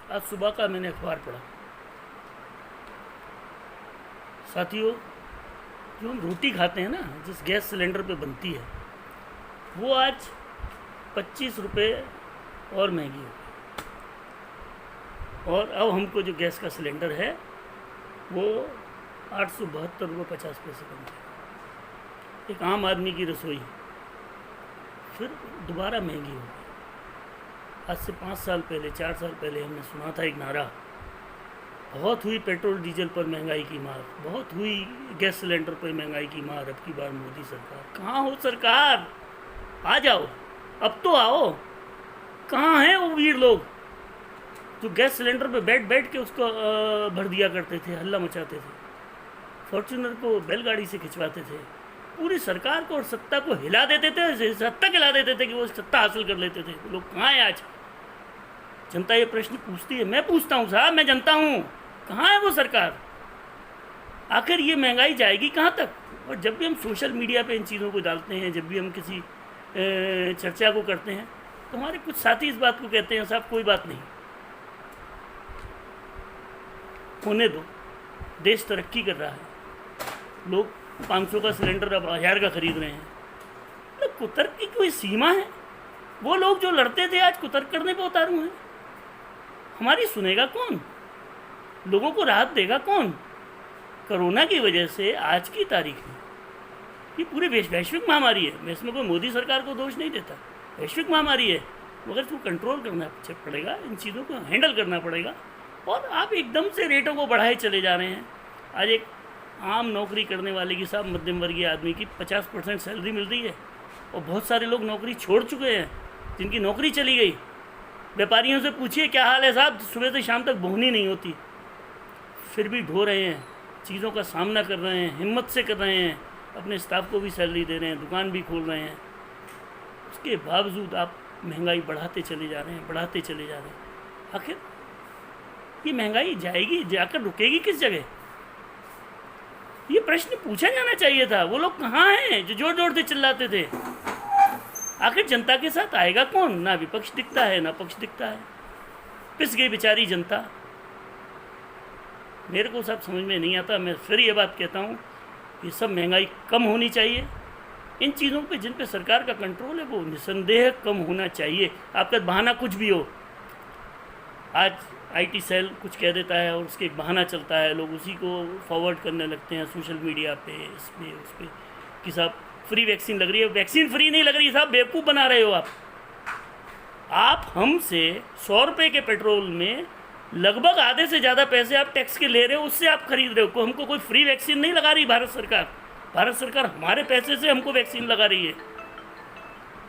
आज सुबह का मैंने अखबार पढ़ा। साथियों, जो हम रोटी खाते हैं ना, जिस गैस सिलेंडर पे बनती है, वो आज 25 रुपये और महंगी हो गई। और अब हमको जो गैस का सिलेंडर है वो 872.50 रुपये का मिलेगा। एक आम आदमी की रसोई फिर दोबारा महंगी हो गई। आज से 5 साल पहले, 4 साल पहले हमने सुना था एक नारा, बहुत हुई पेट्रोल डीजल पर महंगाई की मार, बहुत हुई गैस सिलेंडर पर महंगाई की मार, अब की बार मोदी सरकार। कहाँ हो सरकार? आ जाओ, अब तो आओ। कहाँ हैं वो वीर लोग जो गैस सिलेंडर पे बैठ बैठ के उसको भर दिया करते थे, हल्ला मचाते थे, फॉर्च्यूनर को बैलगाड़ी से खिंचवाते थे, पूरी सरकार को और सत्ता को हिला देते थे, सत्ता हिला देते थे कि वो सत्ता हासिल कर लेते थे। वो लोग कहाँ हैं आज? जनता ये प्रश्न पूछती है, मैं पूछता हूँ साहब, मैं जनता हूँ, कहाँ है वो सरकार? आखिर ये महंगाई जाएगी कहाँ तक? और जब भी हम सोशल मीडिया पे इन चीज़ों को डालते हैं, जब भी हम किसी चर्चा को करते हैं, तो हमारे कुछ साथी इस बात को कहते हैं, साहब कोई बात नहीं, होने दो, देश तरक्की कर रहा है, लोग 500 का सिलेंडर अब 1000 का खरीद रहे हैं। तो कुतर्क की कोई सीमा है? वो लोग जो लड़ते थे आज कुतर्क करने पे उतारू हैं। हमारी सुनेगा कौन? लोगों को राहत देगा कौन? कोरोना की वजह से आज की तारीख में ये पूरी वैश्विक महामारी है। मैं इसमें कोई मोदी सरकार को दोष नहीं देता, वैश्विक महामारी है, मगर इसको कंट्रोल करना पड़ेगा, इन चीज़ों को हैंडल करना पड़ेगा। और आप एकदम से रेटों को बढ़ाए चले जा रहे हैं। आज एक आम नौकरी करने वाले की, साहब मध्यम वर्गीय आदमी की 50% सैलरी मिल रही है, और बहुत सारे लोग नौकरी छोड़ चुके हैं जिनकी नौकरी चली गई। व्यापारियों से पूछिए क्या हाल है साहब, सुबह से शाम तक बोहनी नहीं होती, फिर भी ढो रहे हैं, चीज़ों का सामना कर रहे हैं, हिम्मत से कर रहे हैं, अपने स्टाफ को भी सैलरी दे रहे हैं, दुकान भी खोल रहे हैं। उसके बावजूद आप महंगाई बढ़ाते चले जा रहे हैं, बढ़ाते चले जा रहे हैं। आखिर ये महंगाई जाएगी, जाकर रुकेगी किस जगह? ये प्रश्न पूछा जाना चाहिए था। वो लोग कहाँ हैं जो जोर जोर से चिल्लाते थे? आखिर जनता के साथ आएगा कौन? ना विपक्ष दिखता है, ना पक्ष दिखता है। पिस गई बेचारी जनता। मेरे को सब समझ में नहीं आता। मैं फिर ये बात कहता हूँ, ये सब महंगाई कम होनी चाहिए। इन चीज़ों पे जिन पे सरकार का कंट्रोल है वो निसंदेह कम होना चाहिए। आपका बहाना कुछ भी हो, आज आईटी सेल कुछ कह देता है और उसके एक बहाना चलता है, लोग उसी को फॉरवर्ड करने लगते हैं सोशल मीडिया पे, इस पे उस पे, कि साहब फ्री वैक्सीन लग रही है। वैक्सीन फ्री नहीं लग रही साहब, बेवकूफ़ बना रहे हो आप हमसे 100 रुपये के पेट्रोल में लगभग आधे से ज़्यादा पैसे आप टैक्स के ले रहे हो, उससे आप खरीद रहे हो। हमको कोई फ्री वैक्सीन नहीं लगा रही भारत सरकार। भारत सरकार हमारे पैसे से हमको वैक्सीन लगा रही है,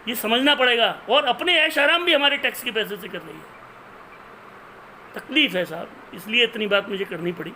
ये समझना पड़ेगा। और अपने ऐश आराम भी हमारे टैक्स के पैसे से कर रही है। तकलीफ़ है साहब, इसलिए इतनी बात मुझे करनी पड़ी।